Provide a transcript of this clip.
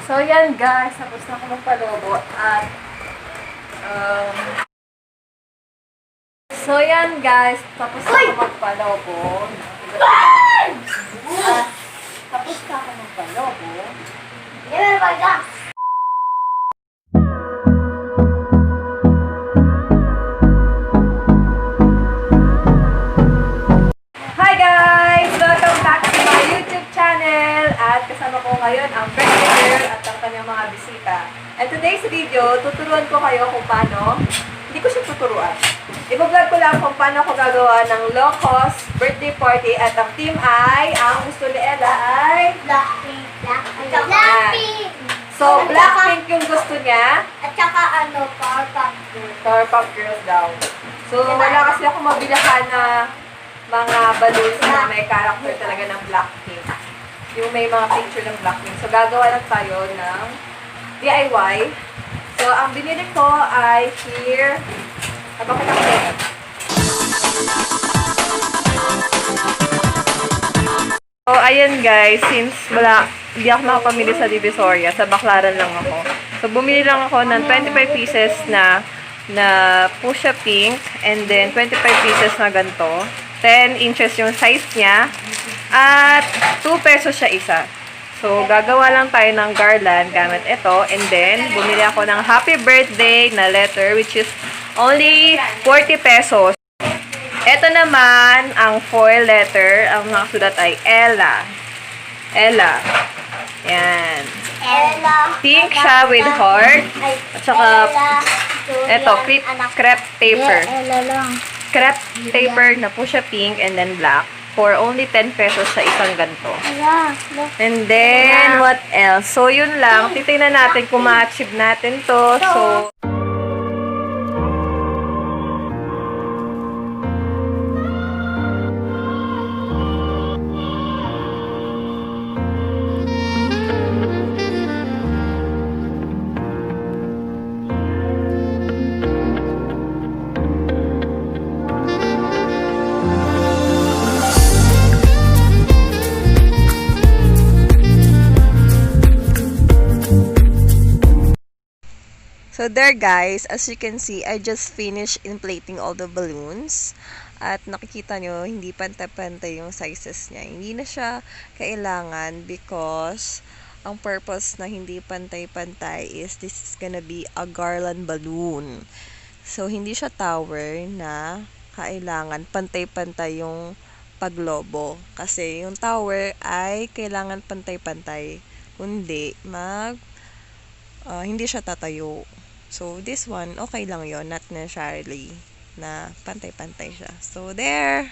So, yan guys. Tapos na ako magpalobo. At, so, yan guys. Tapos na ako magpalobo. Tapos na ako magpalobo. Yan, baga. Hi guys! Welcome back to my YouTube channel. At kasama ko ngayon ang birthday girl at ang kanyang mga bisita. And today's video, tuturuan ko kayo kung paano, hindi ko siya tuturuan. I-vlog ko lang kung paano ako gagawa ng low-cost birthday party at ang team ay, ang gusto ni Ella ay BlackPink. BlackPink. So, BlackPink yung gusto niya. At saka Powerpuff Girls. Powerpuff Girls daw. So, wala kasi ako mabilahan na mga balloons na may character talaga ng BlackPink. Yung may mga picture ng BlackPink. So, gagawa lang tayo ng DIY. So, ang binili ko ay here. Napakita ko din. So, ayan guys. Since hindi ako nakapamili sa Divisoria, sa Baclaran lang ako. So, bumili lang ako ng 25 pieces na pusha pink. And then, 25 pieces na ganito. 10 inches yung size niya. At 2 pesos siya isa. So, gagawa lang tayo ng garland gamit ito. And then, bumili ako ng happy birthday na letter which is only 40 pesos. Ito naman, ang foil letter. Ang nakasulat ay Ella. Ella. Yan. Ella. Pink siya with heart. At saka, ito, crepe paper. Ella lang. Crepe paper na po siya pink and then black for only 10 pesos sa isang ganito. And then, what else? So, yun lang. Titingnan natin kung ma-achieve natin to. So, So there guys, as you can see, I just finished inflating all the balloons. At nakikita nyo, hindi pantay-pantay yung sizes niya. Hindi na siya kailangan because ang purpose na hindi pantay-pantay is this is gonna be a garland balloon. So hindi siya tower na kailangan pantay-pantay yung paglobo. Kasi yung tower ay kailangan pantay-pantay. Kundi hindi siya tatayo. So, this one, okay lang yon, not necessarily na pantay-pantay siya. So, there!